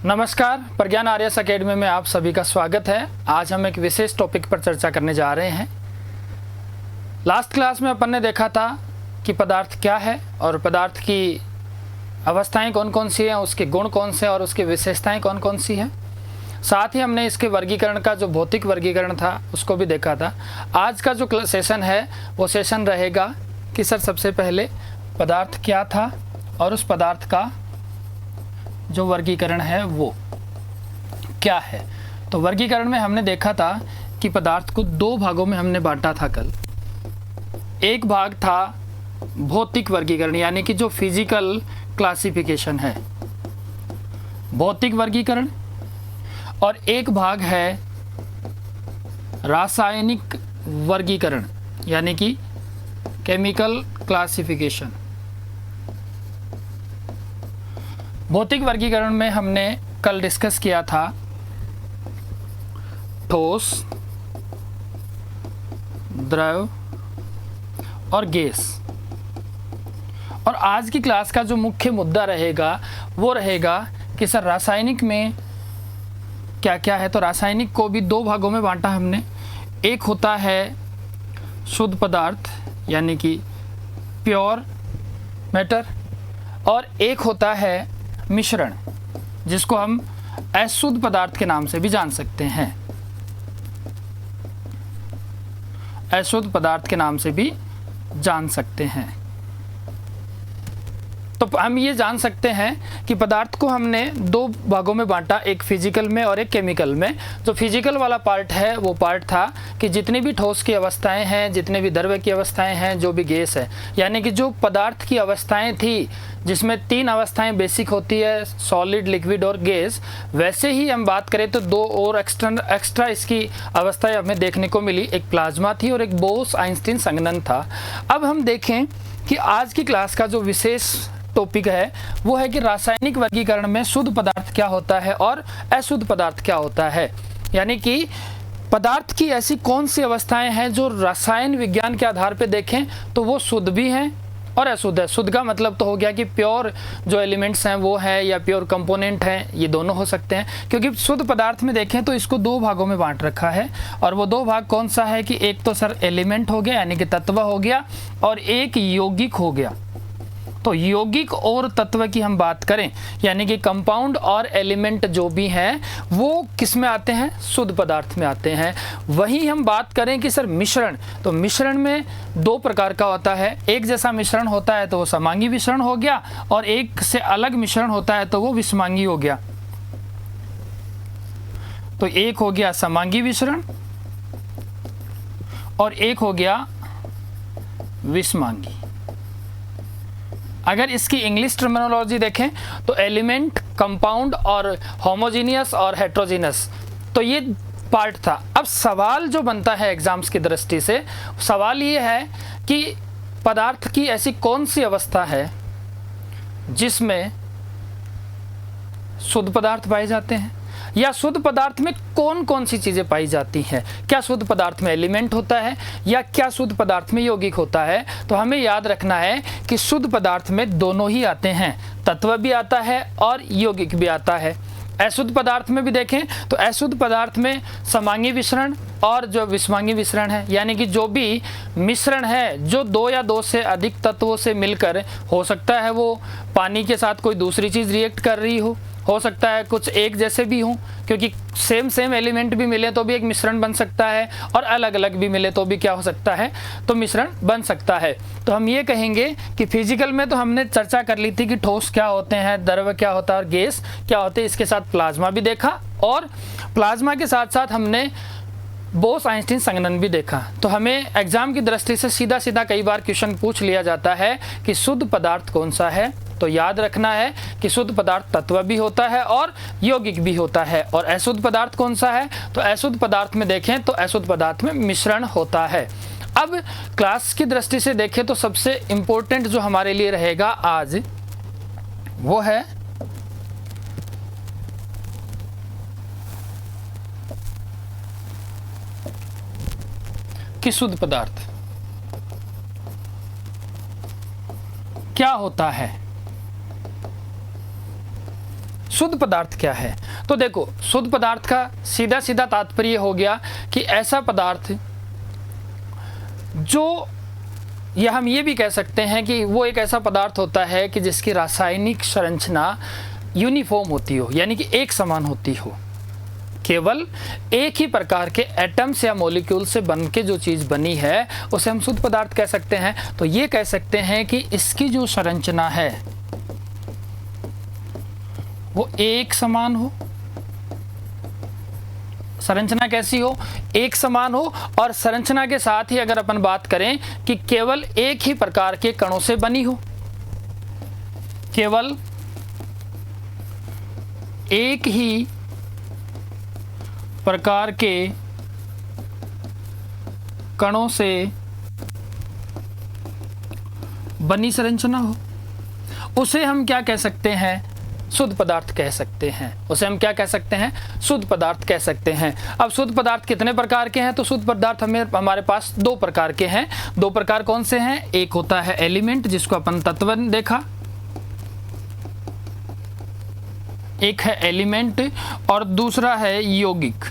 नमस्कार, प्रज्ञान आर्यस अकेडमी में आप सभी का स्वागत है। आज हम एक विशेष टॉपिक पर चर्चा करने जा रहे हैं। लास्ट क्लास में अपन ने देखा था कि पदार्थ क्या है और पदार्थ की अवस्थाएं कौन कौन सी हैं, उसके गुण कौन से और उसकी विशेषताएं कौन कौन सी हैं। साथ ही हमने इसके वर्गीकरण का जो भौतिक वर्गीकरण था उसको भी देखा था। आज का जो सेशन है वो सेशन रहेगा कि सर सबसे पहले पदार्थ क्या था और उस पदार्थ का जो वर्गीकरण है वो क्या है। तो वर्गीकरण में हमने देखा था कि पदार्थ को दो भागों में हमने बांटा था कल। एक भाग था भौतिक वर्गीकरण, यानी कि जो फिजिकल क्लासिफिकेशन है, भौतिक वर्गीकरण, और एक भाग है रासायनिक वर्गीकरण यानी कि केमिकल क्लासिफिकेशन। भौतिक वर्गीकरण में हमने कल डिस्कस किया था ठोस, द्रव और गैस। और आज की क्लास का जो मुख्य मुद्दा रहेगा वो रहेगा कि सर रासायनिक में क्या क्या है। तो रासायनिक को भी दो भागों में बांटा हमने। एक होता है शुद्ध पदार्थ यानी कि प्योर मैटर, और एक होता है मिश्रण, जिसको हम अशुद्ध पदार्थ के नाम से भी जान सकते हैं। अशुद्ध पदार्थ के नाम से भी जान सकते हैं। तो हम ये जान सकते हैं कि पदार्थ को हमने दो भागों में बांटा, एक फिजिकल में और एक केमिकल में। जो फिजिकल वाला पार्ट है वो पार्ट था कि जितनी भी ठोस की अवस्थाएं हैं, जितने भी द्रव्य की अवस्थाएं हैं, जो भी गैस है, यानी कि जो पदार्थ की अवस्थाएं थी जिसमें तीन अवस्थाएं बेसिक होती है, सॉलिड, लिक्विड और गैस, वैसे ही हम बात करें तो दो और एक्स्ट्रा इसकी अवस्थाएं हमें देखने को मिली। एक प्लाज्मा थी और एक बोस-आइंस्टीन संघनन था। अब हम देखें कि आज की क्लास का जो विशेष टॉपिक है वो है कि रासायनिक वर्गीकरण में शुद्ध पदार्थ क्या होता है और अशुद्ध पदार्थ क्या होता है। यानी कि पदार्थ की ऐसी कौन सी अवस्थाएं हैं जो रसायन विज्ञान के आधार पे देखें तो वो शुद्ध भी हैं और अशुद्ध है। शुद्ध का मतलब तो हो गया कि प्योर जो एलिमेंट्स हैं वो है, या प्योर कंपोनेंट हैं, ये दोनों हो सकते हैं। क्योंकि शुद्ध पदार्थ में देखें तो इसको दो भागों में बांट रखा है, और वो दो भाग कौन सा है कि एक तो सर एलिमेंट हो गया यानी कि तत्व हो गया, और एक यौगिक हो गया। तो यौगिक और तत्व की हम बात करें यानी कि कंपाउंड और एलिमेंट जो भी हैं वो किस में आते हैं, शुद्ध पदार्थ में आते हैं। वहीं हम बात करें कि सर मिश्रण, तो मिश्रण में दो प्रकार का होता है। एक जैसा मिश्रण होता है तो वो समांगी मिश्रण हो गया, और एक से अलग मिश्रण होता है तो वो विषमांगी हो गया। तो एक हो गया समांगी मिश्रण और एक हो गया विषमांगी। अगर इसकी इंग्लिश टर्मिनोलॉजी देखें तो एलिमेंट, कंपाउंड और होमोजीनियस और हेट्रोजीनियस, तो ये पार्ट था। अब सवाल जो बनता है एग्जाम्स की दृष्टि से, सवाल ये है कि पदार्थ की ऐसी कौन सी अवस्था है जिसमें शुद्ध पदार्थ पाए जाते हैं, या शुद्ध पदार्थ में कौन कौन सी चीज़ें पाई जाती हैं। क्या शुद्ध पदार्थ में एलिमेंट होता है या क्या शुद्ध पदार्थ में यौगिक होता है। तो हमें याद रखना है कि शुद्ध पदार्थ में दोनों ही आते हैं, तत्व भी आता है और यौगिक भी आता है। अशुद्ध पदार्थ में भी देखें तो अशुद्ध पदार्थ में समांगी मिश्रण और जो विषमांगी मिश्रण है, यानी कि जो भी मिश्रण है जो दो या दो से अधिक तत्वों से मिलकर, हो सकता है वो पानी के साथ कोई दूसरी चीज़ रिएक्ट कर रही हो सकता है कुछ एक जैसे भी हों, क्योंकि सेम एलिमेंट भी मिले तो भी एक मिश्रण बन सकता है, और अलग अलग भी मिले तो भी क्या हो सकता है, तो मिश्रण बन सकता है। तो हम ये कहेंगे कि फिजिकल में तो हमने चर्चा कर ली थी कि ठोस क्या होते हैं, द्रव क्या होता है और गैस क्या होते हैं। इसके साथ प्लाज्मा भी देखा, और प्लाज्मा के साथ साथ हमने बोस-आइंस्टीन संघनन भी देखा। तो हमें एग्जाम की दृष्टि से सीधा सीधा कई बार क्वेश्चन पूछ लिया जाता है कि शुद्ध पदार्थ कौन सा है। तो याद रखना है कि शुद्ध पदार्थ तत्व भी होता है और यौगिक भी होता है। और अशुद्ध पदार्थ कौन सा है, तो अशुद्ध पदार्थ में देखें तो अशुद्ध पदार्थ में मिश्रण होता है। अब क्लास की दृष्टि से देखें तो सबसे इम्पोर्टेंट जो हमारे लिए रहेगा आज वो है कि शुद्ध पदार्थ क्या होता है। शुद्ध पदार्थ क्या है? तो देखो, शुद्ध पदार्थ का सीधा सीधा तात्पर्य हो गया कि ऐसा पदार्थ जो, या हम ये भी कह सकते हैं कि वो एक ऐसा पदार्थ होता है कि जिसकी रासायनिक संरचना यूनिफॉर्म होती हो, यानी कि एक समान होती हो। केवल एक ही प्रकार के एटम्स या मॉलिक्यूल से बन के जो चीज़ बनी है उसे हम शुद्ध पदार्थ कह सकते हैं। तो ये कह सकते हैं कि इसकी जो संरचना है वो एक समान हो। संरचना कैसी हो? एक समान हो। और संरचना के साथ ही अगर अपन बात करें कि केवल एक ही प्रकार के कणों से बनी हो, केवल एक ही प्रकार के कणों से बनी संरचना हो, उसे हम क्या कह सकते हैं? शुद्ध पदार्थ कह सकते हैं। उसे हम क्या कह सकते हैं? शुद्ध पदार्थ कह सकते हैं। अब शुद्ध पदार्थ कितने प्रकार के हैं? तो शुद्ध पदार्थ हमारे पास दो प्रकार के हैं। दो प्रकार कौन से हैं? एक होता है एलिमेंट, जिसको अपन तत्व देखा, एक है एलिमेंट, और दूसरा है यौगिक।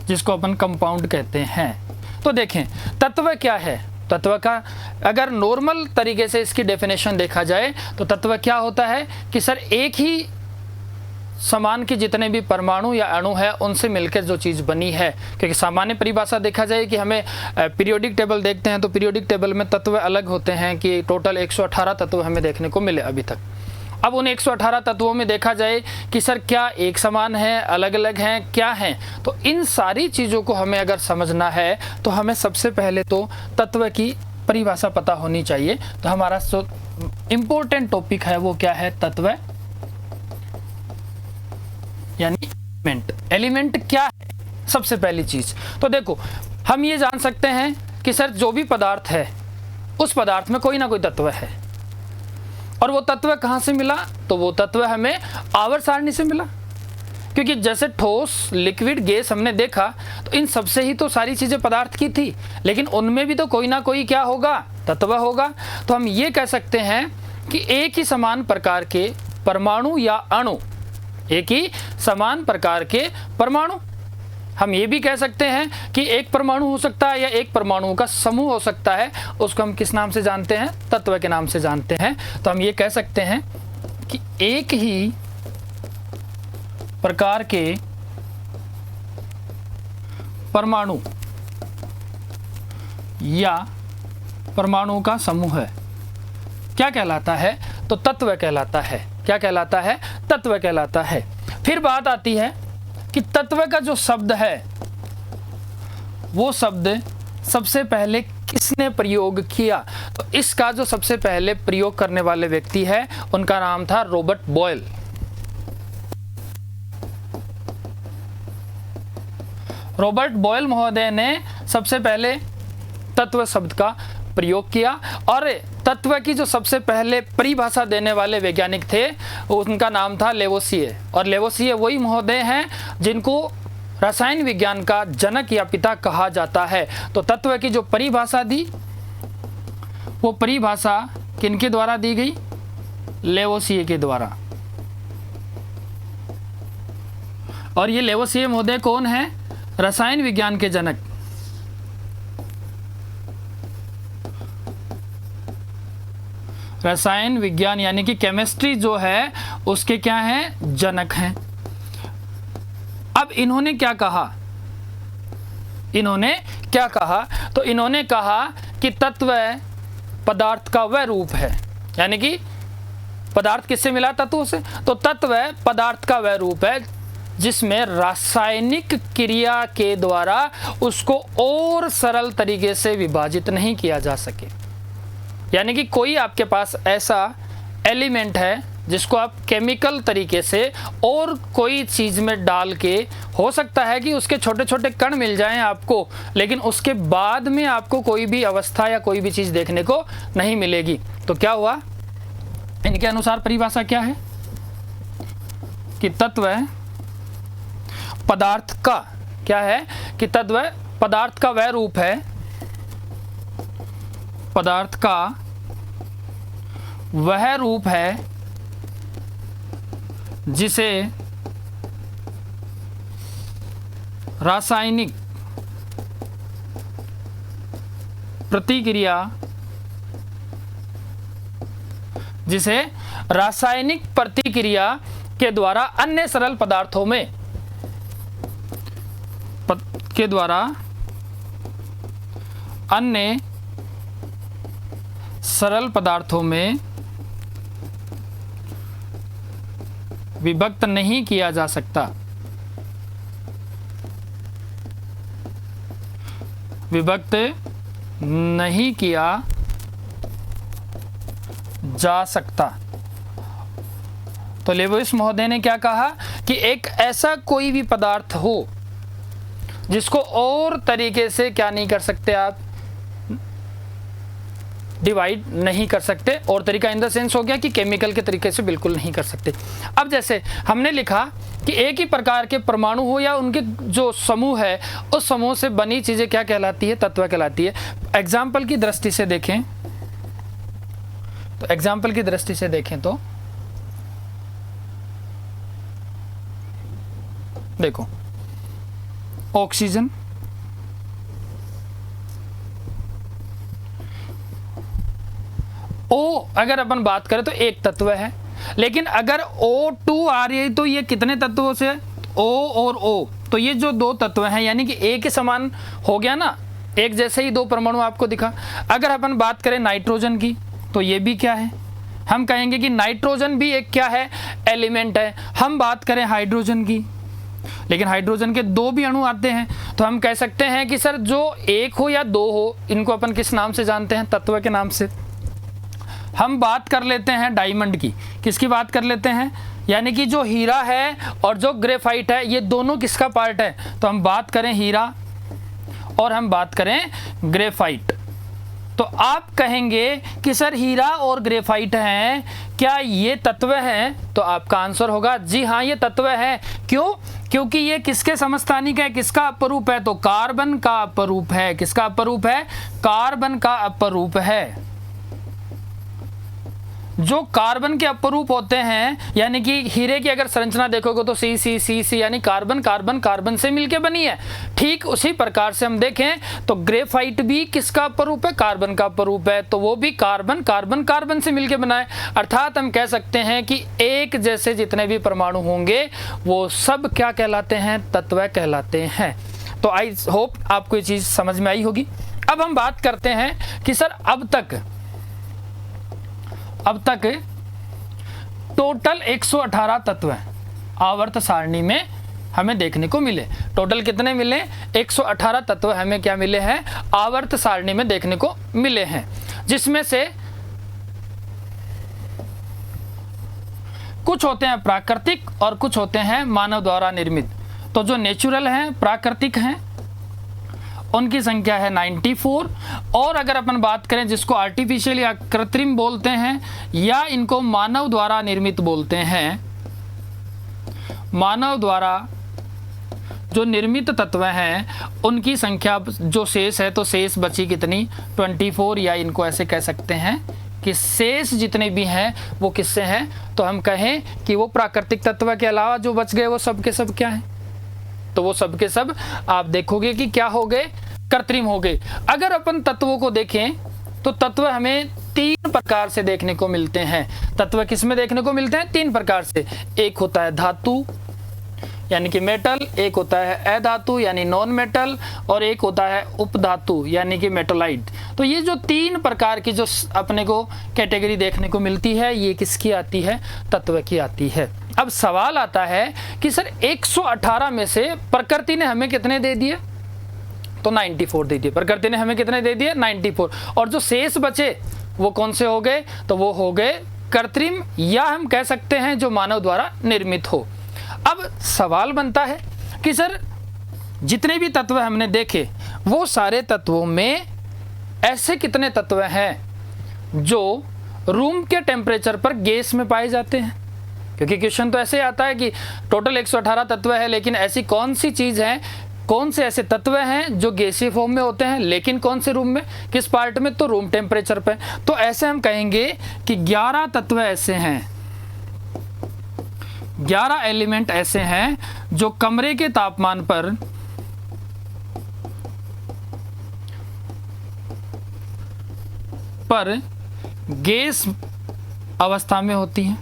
जिसको अपन कंपाउंड कहते हैं। तो देखें, तत्व क्या है? तत्व का अगर नॉर्मल तरीके से इसकी डेफिनेशन देखा जाए तो तत्व क्या होता है कि सर एक ही समान के जितने भी परमाणु या अणु है उनसे मिलकर जो चीज़ बनी है। क्योंकि सामान्य परिभाषा देखा जाए कि हमें पीरियोडिक टेबल देखते हैं तो पीरियोडिक टेबल में तत्व अलग होते हैं कि टोटल 118 तत्व हमें देखने को मिले अभी तक। अब उन 118 तत्वों में देखा जाए कि सर क्या एक समान है, अलग अलग हैं, क्या हैं? तो इन सारी चीज़ों को हमें अगर समझना है तो हमें सबसे पहले तो तत्व की परिभाषा पता होनी चाहिए। तो हमारा जो इम्पोर्टेंट टॉपिक है वो क्या है? तत्व यानी एलिमेंट। एलिमेंट क्या है? सबसे पहली चीज़ तो देखो, हम ये जान सकते हैं कि सर जो भी पदार्थ है उस पदार्थ में कोई ना कोई तत्व है। और वो तत्व कहाँ से मिला? तो वो तत्व हमें आवर्त सारणी से मिला। क्योंकि जैसे ठोस, लिक्विड, गैस हमने देखा तो इन सबसे ही तो सारी चीज़ें पदार्थ की थी, लेकिन उनमें भी तो कोई ना कोई क्या होगा? तत्व होगा। तो हम ये कह सकते हैं कि एक ही समान प्रकार के परमाणु या अणु, एक ही समान प्रकार के परमाणु, हम ये भी कह सकते हैं कि एक परमाणु हो सकता है या एक परमाणुओं का समूह हो सकता है। उसको हम किस नाम से जानते हैं? तत्व के नाम से जानते हैं। तो हम ये कह सकते हैं कि एक ही प्रकार के परमाणु या परमाणुओं का समूह है क्या कहलाता है? तो तत्व कहलाता है। क्या कहलाता है? तत्व कहलाता है। फिर बात आती है कि तत्व का जो शब्द है वो शब्द सबसे पहले किसने प्रयोग किया? तो इसका जो सबसे पहले प्रयोग करने वाले व्यक्ति है उनका नाम था रॉबर्ट बॉयल। रॉबर्ट बॉयल महोदय ने सबसे पहले तत्व शब्द का प्रयोग किया। और तत्व की जो सबसे पहले परिभाषा देने वाले वैज्ञानिक थे उनका नाम था लेवोसिए। और लेवोसिए वही महोदय हैं जिनको रसायन विज्ञान का जनक या पिता कहा जाता है। तो तत्व की जो परिभाषा दी वो परिभाषा किनके द्वारा दी गई? लेवोसिए के द्वारा। और ये लेवोसिए महोदय कौन है? रसायन विज्ञान के जनक। रसायन विज्ञान यानी कि केमिस्ट्री जो है उसके क्या हैं? जनक हैं। अब इन्होंने क्या कहा? इन्होंने क्या कहा? तो इन्होंने कहा कि तत्व पदार्थ का वह रूप है, यानी कि पदार्थ किससे मिला? तत्वों से। तो तत्व पदार्थ का वह रूप है जिसमें रासायनिक क्रिया के द्वारा उसको और सरल तरीके से विभाजित नहीं किया जा सके। यानी कि कोई आपके पास ऐसा एलिमेंट है जिसको आप केमिकल तरीके से और कोई चीज़ में डाल के, हो सकता है कि उसके छोटे छोटे कण मिल जाएं आपको, लेकिन उसके बाद में आपको कोई भी अवस्था या कोई भी चीज़ देखने को नहीं मिलेगी। तो क्या हुआ? इनके अनुसार परिभाषा क्या है कि तत्व पदार्थ का क्या है? कि तत्व पदार्थ का वह रूप है, पदार्थ का वह रूप है जिसे रासायनिक प्रतिक्रिया के द्वारा अन्य सरल पदार्थों में विभक्त नहीं किया जा सकता। विभक्त नहीं किया जा सकता। तो लेबोइस महोदय ने क्या कहा कि एक ऐसा कोई भी पदार्थ हो जिसको और तरीके से क्या नहीं कर सकते आप, डिवाइड नहीं कर सकते। और तरीका इन द सेंस हो गया कि केमिकल के तरीके से बिल्कुल नहीं कर सकते। अब जैसे हमने लिखा कि एक ही प्रकार के परमाणु हो या उनके जो समूह है, उस समूह से बनी चीजें क्या कहलाती है, तत्व कहलाती है। एग्जाम्पल की दृष्टि से देखें तो देखो, ऑक्सीजन, ओ अगर अपन बात करें तो एक तत्व है, लेकिन अगर O2 आ रही है तो ये कितने तत्वों से, O और O, तो ये जो दो तत्व हैं यानी कि एक के समान हो गया ना, एक जैसे ही दो परमाणु आपको दिखा। अगर अपन बात करें नाइट्रोजन की तो ये भी क्या है, हम कहेंगे कि नाइट्रोजन भी एक क्या है, एलिमेंट है। हम बात करें हाइड्रोजन की, लेकिन हाइड्रोजन के दो भी अणु आते हैं, तो हम कह सकते हैं कि सर जो एक हो या दो हो, इनको अपन किस नाम से जानते हैं, तत्व के नाम से। हम बात कर लेते हैं डायमंड की, किसकी बात कर लेते हैं, यानी कि जो हीरा है और जो ग्रेफाइट है, ये दोनों किसका पार्ट है, तो हम बात करें हीरा और हम बात करें ग्रेफाइट। तो आप कहेंगे कि सर हीरा और ग्रेफाइट हैं, क्या ये तत्व हैं, तो आपका आंसर होगा जी हाँ ये तत्व है। क्यों, क्योंकि ये किसके समस्थानिक है, किसका अपरूप है, तो कार्बन का अपरूप है। किसका अपरूप है, कार्बन का अपरूप है। जो कार्बन के अपरूप होते हैं, यानी कि हीरे की अगर संरचना देखोगे तो सी सी सी सी, यानी कार्बन कार्बन कार्बन से मिलके बनी है। ठीक उसी प्रकार से हम देखें तो ग्रेफाइट भी किसका अपरूप है, कार्बन का अपरूप है, तो वो भी कार्बन कार्बन कार्बन से मिलके बना है। अर्थात हम कह सकते हैं कि एक जैसे जितने भी परमाणु होंगे वो सब क्या कहलाते हैं, तत्व कहलाते हैं। तो आई होप आपको ये चीज समझ में आई होगी। अब हम बात करते हैं कि सर अब तक टोटल 118 तत्व आवर्त सारणी में हमें देखने को मिले। टोटल कितने मिले, 118 तत्व हमें क्या मिले हैं, आवर्त सारणी में देखने को मिले हैं, जिसमें से कुछ होते हैं प्राकृतिक और कुछ होते हैं मानव द्वारा निर्मित। तो जो नेचुरल हैं, प्राकृतिक हैं, उनकी संख्या है 94। और अगर अपन बात करें जिसको आर्टिफिशियल या कृत्रिम बोलते हैं, या इनको मानव द्वारा निर्मित बोलते हैं, मानव द्वारा जो निर्मित तत्व हैं उनकी संख्या जो शेष है, तो शेष बची कितनी, 24, या इनको ऐसे कह सकते हैं कि शेष जितने भी हैं वो किससे हैं, तो हम कहें कि वो प्राकृतिक तत्व के अलावा जो बच गए वो सब के सब क्या हैं, तो वो सब के सब आप देखोगे कि क्या हो गए, कृत्रिम हो गए। अगर अपन तत्वों को देखें तो तत्व हमें 3 प्रकार से देखने को मिलते हैं। तत्व किस में देखने को मिलते हैं, 3 प्रकार से। एक होता है धातु यानी कि मेटल, एक होता है अधातु यानी नॉन मेटल, और एक होता है उपधातु यानी कि मेटोलाइट। तो ये जो 3 प्रकार की जो अपने को कैटेगरी देखने को मिलती है, ये किसकी आती है, तत्व की आती है। अब सवाल आता है कि सर 118 में से प्रकृति ने हमें कितने दे दिए, तो 94 दे दिए। प्रकृति ने हमें कितने दे दिए, 94। और जो शेष बचे वो कौन से हो गए, तो वो हो गए कृत्रिम, या हम कह सकते हैं जो मानव द्वारा निर्मित हो। अब सवाल बनता है कि सर जितने भी तत्व हमने देखे वो सारे तत्वों में ऐसे कितने तत्व हैं जो रूम के टेम्परेचर पर गैस में पाए जाते हैं। क्योंकि क्वेश्चन तो ऐसे आता है कि टोटल 118 तत्व है, लेकिन ऐसी कौन सी चीज़ है, कौन से ऐसे तत्व हैं जो गैसीय फॉर्म में होते हैं, लेकिन कौन से रूम में, किस पार्ट में, तो रूम टेम्परेचर पे। तो ऐसे हम कहेंगे कि 11 तत्व ऐसे हैं, 11 एलिमेंट ऐसे हैं जो कमरे के तापमान पर गैस अवस्था में होती हैं।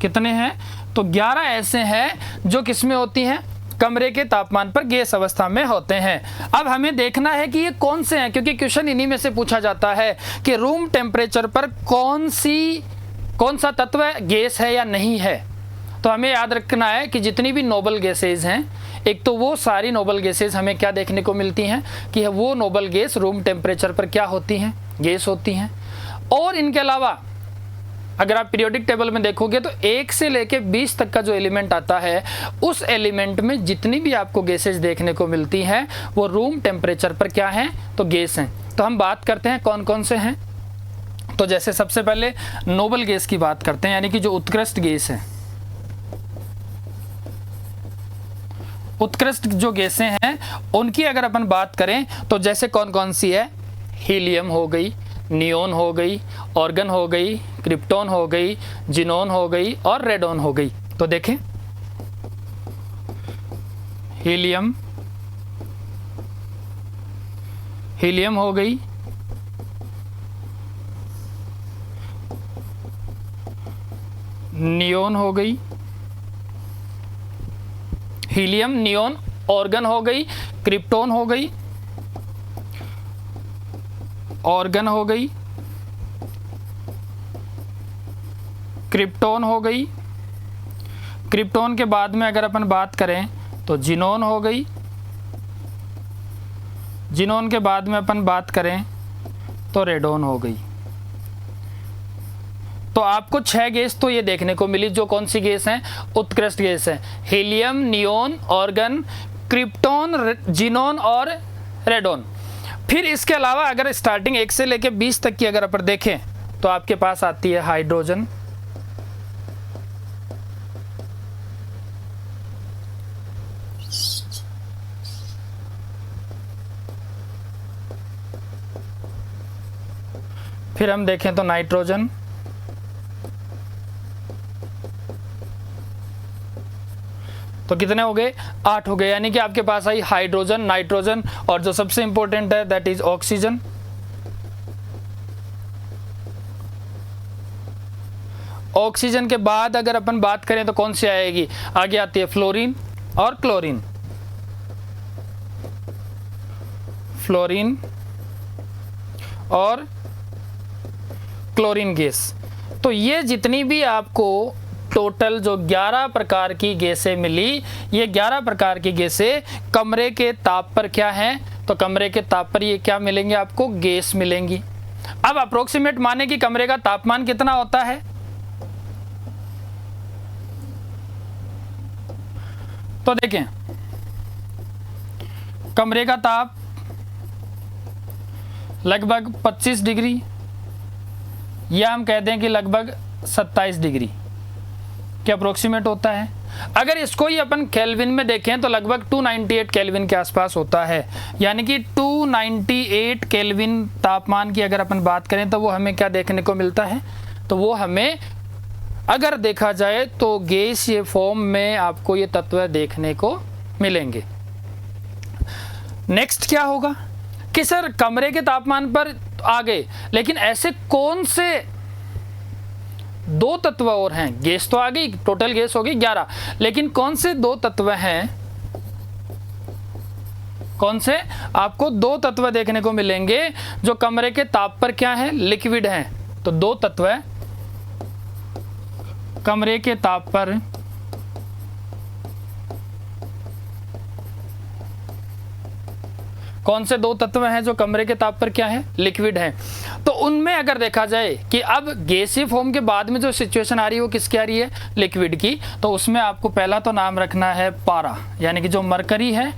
कितने हैं? तो 11 ऐसे हैं जो किस में होती हैं? कमरे के तापमान पर गैस अवस्था में होते हैं। अब हमें देखना है कि ये कौन से हैं, क्योंकि क्वेश्चन इन्हीं में से पूछा जाता है कि रूम टेम्परेचर पर कौन सा तत्व गैस है या नहीं है। तो हमें याद रखना है कि जितनी भी नोबल गैसेज हैं, एक तो वो सारी नोबल गैसेज हमें क्या देखने को मिलती हैं कि वो नोबल गैस रूम टेम्परेचर पर क्या होती हैं? गैस होती हैं। और इनके अलावा अगर आप पीरियोडिक टेबल में देखोगे तो 1 से लेके 20 तक का जो एलिमेंट आता है, उस एलिमेंट में जितनी भी आपको गैसेज देखने को मिलती हैं वो रूम टेम्परेचर पर क्या हैं? तो गैस हैं। तो हम बात करते हैं कौन कौन से हैं। तो जैसे सबसे पहले नोबल गैस की बात करते हैं, यानी कि जो उत्कृष्ट गैस है। उत्कृष्ट जो गैसें हैं उनकी अगर अपन बात करें तो जैसे कौन कौन सी है? हीलियम हो गई, नियोन हो गई, ऑर्गन हो गई, क्रिप्टॉन हो गई, जिनोन हो गई और रेडॉन हो गई। तो देखें, हीलियम हो गई, नियोन हो गई, हीलियम, नियोन, ऑर्गन हो गई, क्रिप्टॉन हो गई, ऑर्गन हो गई, क्रिप्टॉन हो गई। क्रिप्टॉन के बाद में अगर अपन बात करें तो जिनोन हो गई। जिनोन के बाद में अपन बात करें तो रेडॉन हो गई। तो आपको 6 गैस तो ये देखने को मिली, जो कौन सी गैस हैं? उत्कृष्ट गैस है। Helium, neon, organ, krypton, xenon और रेडॉन। फिर इसके अलावा अगर स्टार्टिंग 1 से लेके 20 तक की अगर अपन देखें तो आपके पास आती है हाइड्रोजन, फिर हम देखें तो नाइट्रोजन, तो कितने हो गए? 8 हो गए। यानी कि आपके पास आई हाइड्रोजन, नाइट्रोजन और जो सबसे इंपॉर्टेंट है दैट इज ऑक्सीजन। ऑक्सीजन के बाद अगर अपन बात करें तो कौन सी आएगी? आगे आती है फ्लोरीन और क्लोरीन। फ्लोरीन और क्लोरीन गैस। तो ये जितनी भी आपको टोटल जो 11 प्रकार की गैसें मिली, ये 11 प्रकार की गैसें कमरे के ताप पर क्या हैं? तो कमरे के ताप पर ये क्या मिलेंगे? आपको गैस मिलेंगी। अब अप्रोक्सीमेट माने कि कमरे का तापमान कितना होता है? तो देखें, कमरे का ताप लगभग 25 डिग्री या हम कह दें कि लगभग 27 डिग्री के अप्रोक्सीमेट होता है। अगर इसको ही अपन केल्विन में देखें तो लगभग 298 केल्विन के आसपास होता है। यानी कि 298 केल्विन तापमान की अगर अपन बात करें तो वो हमें क्या देखने को मिलता है? तो वो हमें अगर देखा जाए तो गैसीय फॉर्म में आपको ये तत्व देखने को मिलेंगे। नेक्स्ट क्या होगा कि सर कमरे के तापमान पर आ गए, लेकिन ऐसे कौन से 2 तत्व और हैं? गैस तो आ गई, टोटल गैस हो गई 11, लेकिन कौन से 2 तत्व हैं? कौन से? आपको 2 तत्व देखने को मिलेंगे जो कमरे के ताप पर क्या है? लिक्विड हैं। तो 2 तत्व है कमरे के ताप पर कौन से 2 तत्व हैं जो कमरे के ताप पर क्या है? लिक्विड हैं। तो उनमें अगर देखा जाए कि अब गैसीय फॉर्म के बाद में जो सिचुएशन आ रही है वो किसकी आ रही है? लिक्विड की। तो उसमें आपको पहला तो नाम रखना है पारा, यानी कि जो मरकरी है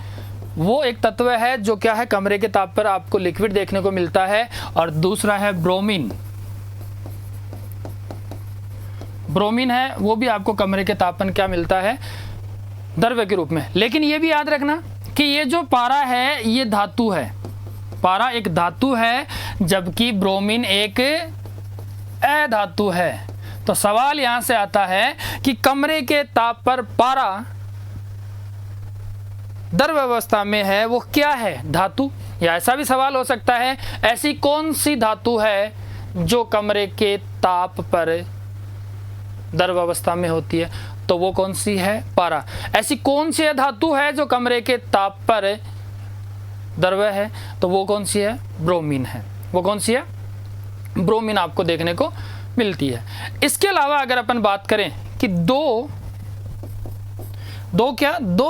वो एक तत्व है जो क्या है? कमरे के ताप पर आपको लिक्विड देखने को मिलता है। और दूसरा है ब्रोमीन। ब्रोमीन है, वो भी आपको कमरे के ताप पर क्या मिलता है? द्रव्य के रूप में। लेकिन ये भी याद रखना कि ये जो पारा है ये धातु है। पारा एक धातु है जबकि ब्रोमीन एक अधातु है। तो सवाल यहां से आता है कि कमरे के ताप पर पारा द्रव अवस्था में है, वो क्या है? धातु। या ऐसा भी सवाल हो सकता है, ऐसी कौन सी धातु है जो कमरे के ताप पर द्रव अवस्था में होती है? तो वो कौन सी है? पारा। ऐसी कौन सी धातु है जो कमरे के ताप पर द्रव है? तो वो कौन सी है? ब्रोमीन है। वो कौन सी है? ब्रोमीन आपको देखने को मिलती है। इसके अलावा अगर अपन बात करें कि दो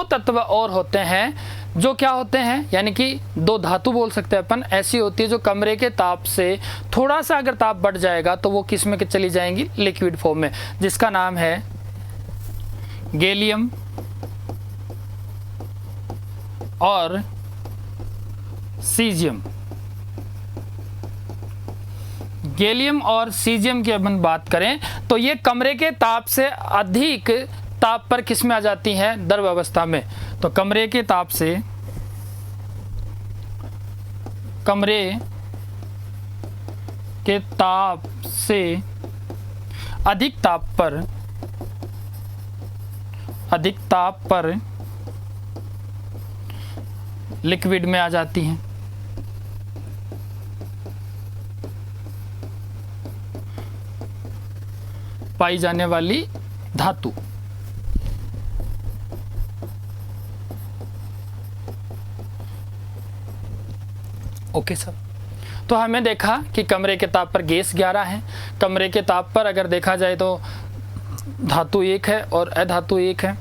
तत्व और होते हैं जो क्या होते हैं, यानी कि दो धातु बोल सकते हैं अपन, ऐसी होती है जो कमरे के ताप से थोड़ा सा अगर ताप बढ़ जाएगा तो वो किस में चली जाएंगी? लिक्विड फॉर्म में, जिसका नाम है गैलियम और सीजियम। गैलियम और सीजियम की अपन बात करें तो ये कमरे के ताप से अधिक ताप पर किस में आ जाती हैं? द्रव अवस्था में। तो कमरे के ताप से अधिक ताप पर लिक्विड में आ जाती हैं। पाई जाने वाली धातु। ओके सर, तो हमें देखा कि कमरे के ताप पर गैस 11 है, कमरे के ताप पर अगर देखा जाए तो धातु 1 है और अधातु 1 है,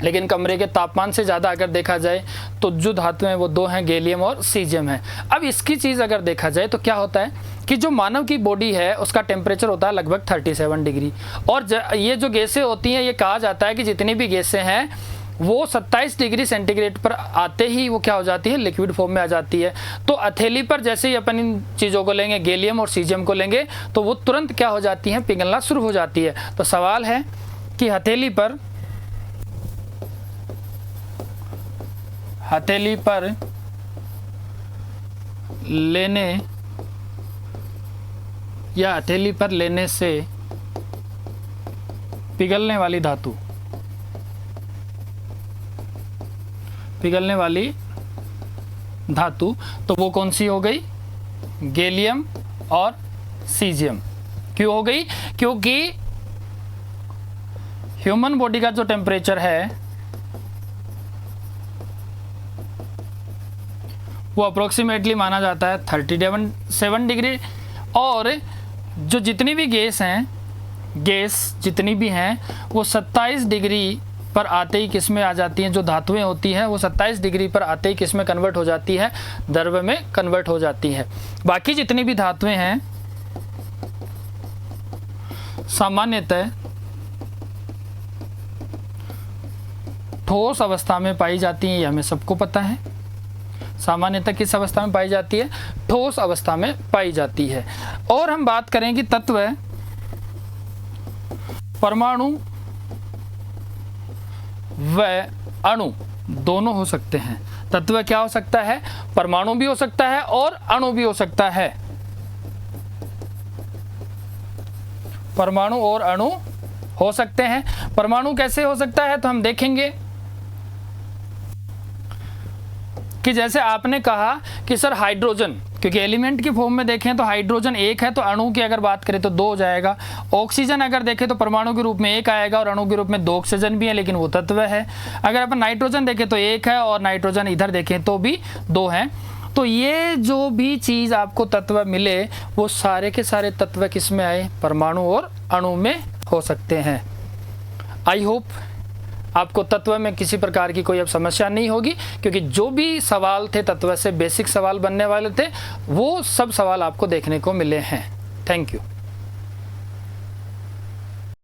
लेकिन कमरे के तापमान से ज़्यादा अगर देखा जाए तो जो धातु हैं वो 2 हैं, गैलियम और सीजियम है। अब इसकी चीज़ अगर देखा जाए तो क्या होता है कि जो मानव की बॉडी है उसका टेम्परेचर होता है लगभग 37 डिग्री, और ये जो गैसें होती हैं, ये कहा जाता है कि जितनी भी गैसें हैं वो 27 डिग्री सेंटीग्रेड पर आते ही वो क्या हो जाती है? लिक्विड फॉर्म में आ जाती है। तो हथेली पर जैसे ही अपन इन चीज़ों को लेंगे, गैलियम और सीजियम को लेंगे, तो वो तुरंत क्या हो जाती हैं? पिघलना शुरू हो जाती है। तो सवाल है कि हथेली पर लेने या हथेली पर लेने से पिघलने वाली धातु तो वो कौन सी हो गई? गैलियम और सीजियम। क्यों हो गई? क्योंकि ह्यूमन बॉडी का जो टेम्परेचर है वो अप्रोक्सीमेटली माना जाता है 37 डिग्री, और जो जितनी भी गैस जितनी भी हैं वो 27 डिग्री पर आते ही किस में आ जाती हैं? जो धातुएं होती हैं वो 27 डिग्री पर आते ही किस में कन्वर्ट हो जाती है? द्रव में कन्वर्ट हो जाती है। बाकी जितनी भी धातुएं हैं सामान्यतः ठोस अवस्था में पाई जाती हैं, ये हमें सबको पता है। सामान्यतः किस अवस्था में पाई जाती है? ठोस अवस्था में पाई जाती है। और हम बात करें कि तत्व परमाणु व अणु दोनों हो सकते हैं। तत्व क्या हो सकता है? परमाणु भी हो सकता है और अणु भी हो सकता है। परमाणु और अणु हो सकते हैं। परमाणु कैसे हो सकता है तो हम देखेंगे कि जैसे आपने कहा कि सर हाइड्रोजन, क्योंकि एलिमेंट की फॉर्म में देखें तो हाइड्रोजन 1 है, तो अणु की अगर बात करें तो 2 हो जाएगा। ऑक्सीजन अगर देखें तो परमाणु के रूप में 1 आएगा और अणु के रूप में 2 ऑक्सीजन भी है, लेकिन वो तत्व है। अगर अपन नाइट्रोजन देखें तो 1 है और नाइट्रोजन इधर देखें तो भी 2 हैं। तो ये जो भी चीज़ आपको तत्व मिले वो सारे के सारे तत्व किस में आए? परमाणु और अणु में हो सकते हैं। आई होप आपको तत्व में किसी प्रकार की कोई अब समस्या नहीं होगी, क्योंकि जो भी सवाल थे तत्व से बेसिक सवाल बनने वाले थे वो सब सवाल आपको देखने को मिले हैं। Thank you.